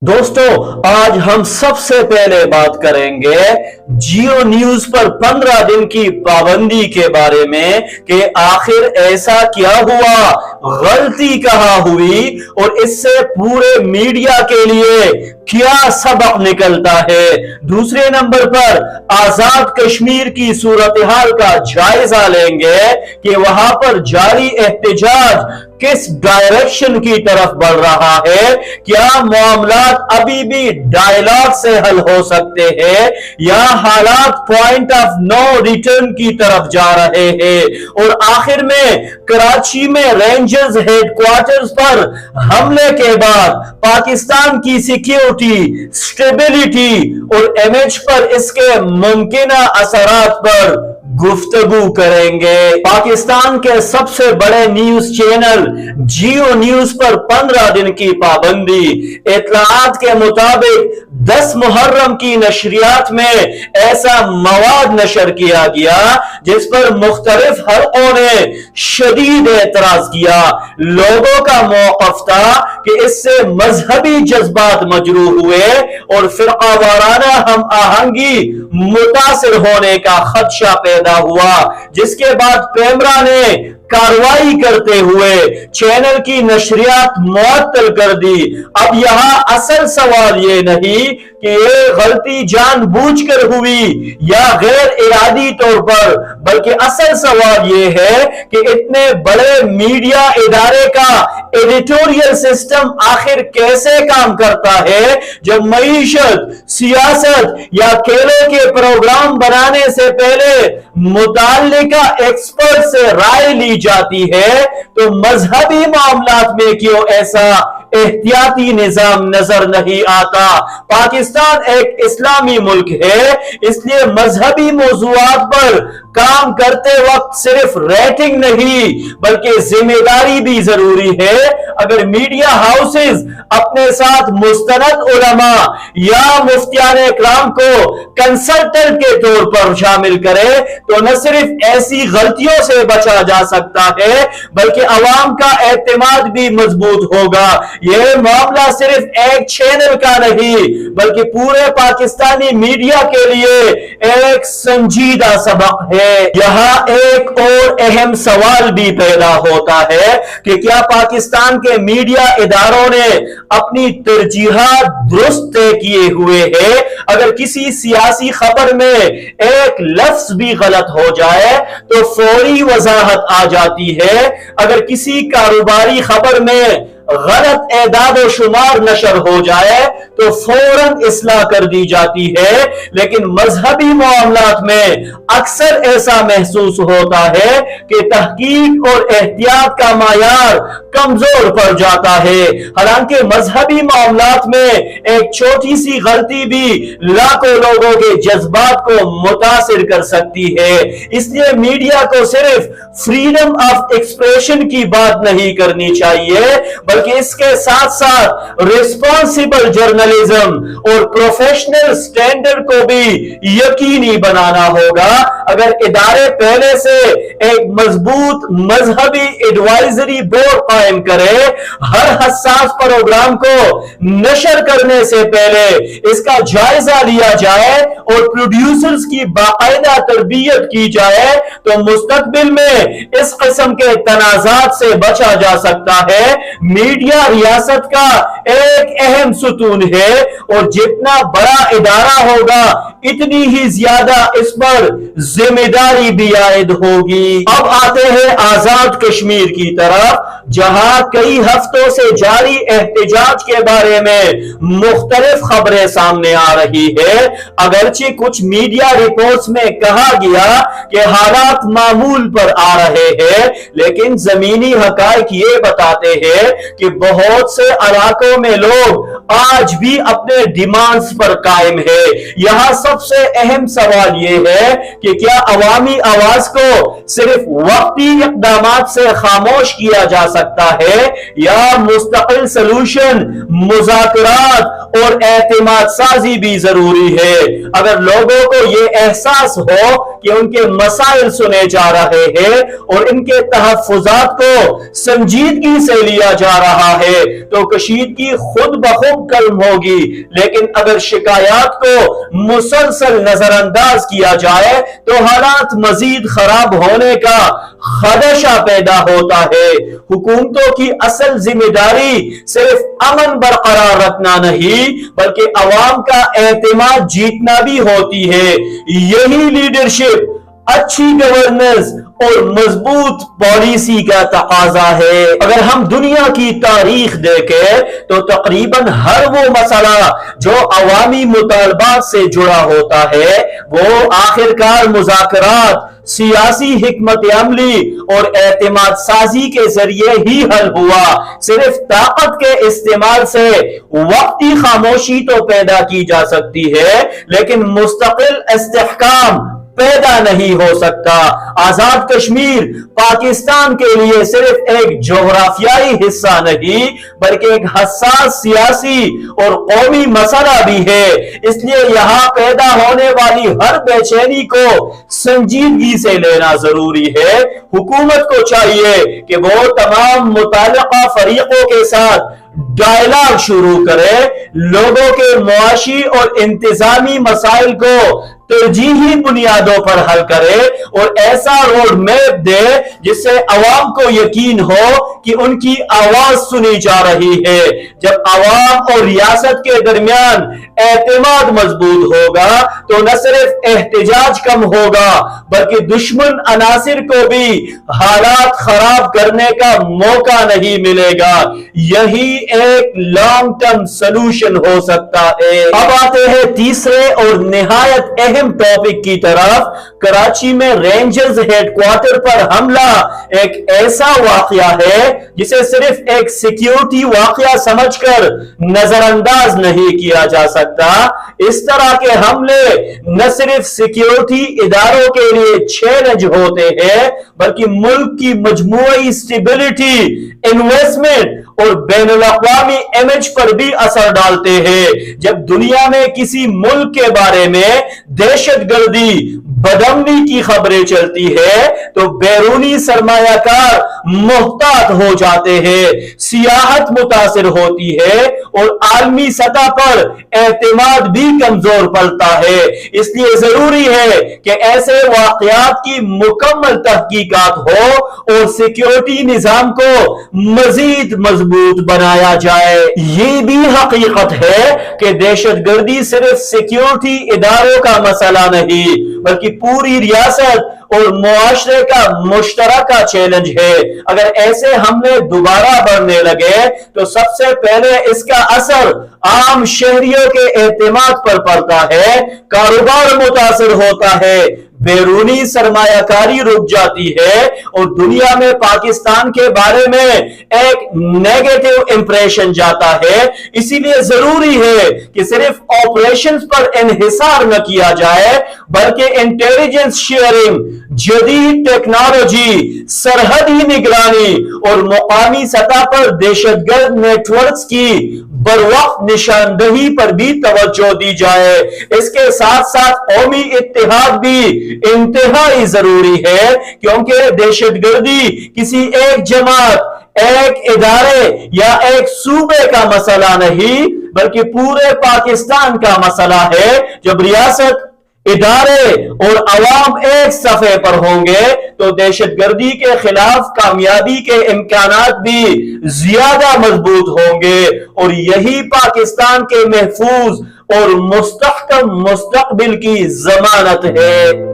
दोस्तों, आज हम सबसे पहले बात करेंगे जियो न्यूज पर 15 दिन की पाबंदी के बारे में कि आखिर ऐसा क्या हुआ, गलती कहां हुई और इससे पूरे मीडिया के लिए क्या सबक निकलता है। दूसरे नंबर पर आजाद कश्मीर की सूरत हाल का जायजा लेंगे कि वहां पर जारी एहतजाज किस डायरेक्शन की तरफ बढ़ रहा है, क्या मामलात अभी भी डायलॉग से हल हो सकते हैं या हालात पॉइंट ऑफ नो रिटर्न की तरफ जा रहे हैं। और आखिर में कराची में रेंजर्स हेडक्वार्टर्स पर हमले के बाद पाकिस्तान की सिक्योरिटी, स्टेबिलिटी और इमेज पर इसके मुमकिन असरात पर गुफ्तगू करेंगे। पाकिस्तान के सबसे बड़े न्यूज चैनल जियो न्यूज पर 15 दिन की पाबंदी। इत्तलात के मुताबिक 10 मुहर्रम की नशरियात में ऐसा मवाद नशर किया गया जिस पर मुख्तलिफ हलकों ने शदीद एतराज किया। लोगों का मौक़िफ़ था कि इससे मजहबी जज्बात मजरूह हुए और फिरकावाराना हम आहंगी मुतासिर होने का खदशा पैदा हुआ, जिसके बाद पेमरा ने कार्रवाई करते हुए चैनल की नशरियात मुअत्तल कर दी। अब यहां असल सवाल ये नहीं कि ये गलती जानबूझकर हुई या गैर इरादी तौर पर, बल्कि असल सवाल ये है कि इतने बड़े मीडिया इदारे का एडिटोरियल सिस्टम आखिर कैसे काम करता है जब मईशत, सियासत या खेलों के प्रोग्राम बनाने से पहले मुताल्लिका एक्सपर्ट से राय ली जाती है, तो मजहबी मामलात में क्यों ऐसा एहतियाती निजाम नजर नहीं आता। पाकिस्तान एक इस्लामी मुल्क है, इसलिए मजहबी मौज़ूआत पर काम करते वक्त सिर्फ रेटिंग नहीं बल्कि जिम्मेदारी भी जरूरी है। अगर मीडिया हाउसेस अपने साथ मुस्तनद उलमा या मुफ्तियान इकराम को कंसल्टेंट के तौर पर शामिल करे तो न सिर्फ ऐसी गलतियों से बचा जा सकता है बल्कि अवाम का एतमाद भी मजबूत होगा। यह मामला सिर्फ एक चैनल का नहीं बल्कि पूरे पाकिस्तानी मीडिया के लिए एक संजीदा सबक है। यहाँ एक और अहम सवाल भी पैदा होता है कि क्या पाकिस्तान के मीडिया इदारों ने अपनी तरजीहात दुरुस्त तय किए हुए हैं। अगर किसी सियासी खबर में एक लफ्ज भी गलत हो जाए तो फौरी वजाहत आ जाती है। अगर किसी कारोबारी खबर में गलत एदाद व शुमार नशर हो जाए तो फौरन इस्लाह कर दी जाती है, लेकिन मजहबी मामलात में अक्सर ऐसा महसूस होता है कि तहकीक और एहतियात का मायार कमजोर पड़ जाता है। हालांकि मजहबी मामलात में एक छोटी सी गलती भी लाखों लोगों के जज्बात को मुतासिर कर सकती है। इसलिए मीडिया को सिर्फ फ्रीडम ऑफ एक्सप्रेशन की बात नहीं करनी चाहिए बल्कि इसके साथ साथ रिस्पॉन्सिबल जर्नलिज्म और प्रोफेशनल स्टैंडर्ड को भी यकीनी बनाना होगा। अगर इदारे पहले से एक मजबूत मजहबी एडवाइजरी बोर्ड कायम करे, हर हसास प्रोग्राम को नशर करने से पहले इसका जायजा लिया जाए और प्रोड्यूसर्स की बाकायदा तरबियत की जाए तो मुस्तकबिल में इस किस्म के तनाजात से बचा जा सकता है। मीडिया रियासत का एक अहम सुतून है और जितना बड़ा इदारा होगा इतनी ही ज्यादा इस पर जिम्मेदारी भी आयद होगी। अब आते हैं आजाद कश्मीर की तरफ, जहां कई हफ्तों से जारी एहतजाज के बारे में मुख्तलिफ खबरें सामने आ रही है। अगरचे कुछ मीडिया रिपोर्ट्स में कहा गया कि हालात मामूल पर आ रहे हैं, लेकिन जमीनी हकायक ये बताते हैं कि बहुत से इलाकों में लोग आज भी अपने डिमांड्स पर कायम है। यहां सबसे अहम सवाल यह है कि क्या अवामी आवाज को सिर्फ वक्ती इक़दामात से खामोश किया जा सकता है या मुस्तकिल सलूशन, मुज़ाकरात और एतमाद साजी भी जरूरी है। अगर लोगों को यह एहसास हो کہ ان کے مسائل سنے جا رہے ہیں اور ان کے تحفظات کو سنجیدگی سے لیا جا رہا ہے تو کشیدگی خود بخود کم ہوگی، لیکن اگر شکایات کو مسلسل نظر انداز کیا جائے تو حالات مزید خراب ہونے کا خدشہ پیدا ہوتا ہے۔ حکومتوں کی اصل ذمہ داری صرف امن برقرار رکھنا نہیں بلکہ عوام کا اعتماد جیتنا بھی ہوتی ہے۔ یہی لیڈرشپ، اچھی گورننس اور مضبوط پالیسی کا تقاضا ہے۔ اگر ہم دنیا کی تاریخ دیکھیں تو تقریباً ہر وہ مسئلہ جو عوامی مطالبات سے جڑا ہوتا ہے وہ آخرکار مذاکرات، سیاسی حکمت عملی اور اعتماد سازی کے ذریعے ہی حل ہوا۔ صرف طاقت کے استعمال سے وقتی خاموشی تو پیدا کی جا سکتی ہے لیکن مستقل استحکام پیدا نہیں ہو سکتا۔ آزاد کشمیر پاکستان کے لیے صرف ایک جغرافیائی حصہ نہیں بلکہ ایک حساس سیاسی اور قومی مسئلہ بھی ہے۔ اس لیے یہاں پیدا ہونے والی ہر بے چینی کو سنجیدگی سے لینا ضروری ہے۔ حکومت کو چاہیے کہ وہ تمام متعلقہ فریقوں کے ساتھ ڈائلاگ شروع کرے، لوگوں کے معاشی اور انتظامی مسائل کو ترجیحی بنیادوں پر حل کرے اور ایسا روڈ میپ دے جس سے عوام کو یقین ہو کہ ان کی آواز سنی جا رہی ہے۔ جب عوام اور ریاست کے درمیان اعتماد مضبوط ہوگا تو نہ صرف احتجاج کم ہوگا بلکہ دشمن عناصر کو بھی حالات خراب کرنے کا موقع نہیں ملے گا۔ یہی ایک لانگ ٹرم سلوشن ہو سکتا ہے۔ اب آتے ہیں تیسرے اور نہایت اہم ٹاپک کی طرف۔ کراچی میں رینجرز ہیڈ کوارٹر پر حملہ ایک ایسا واقعہ ہے جسے صرف ایک سیکیورٹی واقعہ سمجھ کر نظر انداز نہیں کیا جا سکتا۔ اس طرح کے حملے نہ صرف سیکیورٹی اداروں کے لیے چیلنج ہوتے ہیں بلکہ ملک کی مجموعی اسٹیبلٹی، انویسٹمنٹ اور بین الاقوامی امیج پر بھی اثر ڈالتے ہیں۔ جب دنیا میں کسی ملک کے بارے میں دہشت گردی، بدامنی کی خبریں چلتی ہے تو بیرونی سرمایہ کار محتاط ہو جاتے ہیں، سیاحت متاثر ہوتی ہے اور عالمی سطح پر اعتماد بھی کمزور پڑتا ہے۔ اس لیے ضروری ہے کہ ایسے واقعات کی مکمل تحقیقات ہو اور سیکیورٹی نظام کو مزید مضبوط بنایا جائے۔ یہ بھی حقیقت ہے کہ دہشت گردی صرف سیکیورٹی اداروں کا مسئلہ نہیں بلکہ پوری ریاست اور معاشرے کا مشترکہ چیلنج ہے۔ اگر ایسے حملے دوبارہ بڑھنے لگے تو سب سے پہلے اس کا اثر عام شہریوں کے اعتماد پر پڑتا ہے، کاروبار متاثر ہوتا ہے، بیرونی سرمایہ کاری رک جاتی ہے اور دنیا میں پاکستان کے بارے میں ایک نیگیٹو امپریشن جاتا ہے۔ اسی لیے ضروری ہے کہ صرف آپریشنز پر انحصار نہ کیا جائے بلکہ انٹیلیجنس شیئرنگ، جدید ٹیکنالوجی، سرحدی نگرانی اور مقامی سطح پر دہشت گرد نیٹ ورکس کی بروقت نشاندہی پر بھی توجہ دی جائے۔ اس کے ساتھ ساتھ قومی اتحاد بھی انتہائی ضروری ہے کیونکہ دہشت گردی کسی ایک جماعت، ایک ادارے یا ایک صوبے کا مسئلہ نہیں بلکہ پورے پاکستان کا مسئلہ ہے۔ جب ریاست، ادارے اور عوام ایک صفحے پر ہوں گے تو دہشت گردی کے خلاف کامیابی کے امکانات بھی زیادہ مضبوط ہوں گے اور یہی پاکستان کے محفوظ اور مستحکم مستقبل کی ضمانت ہے۔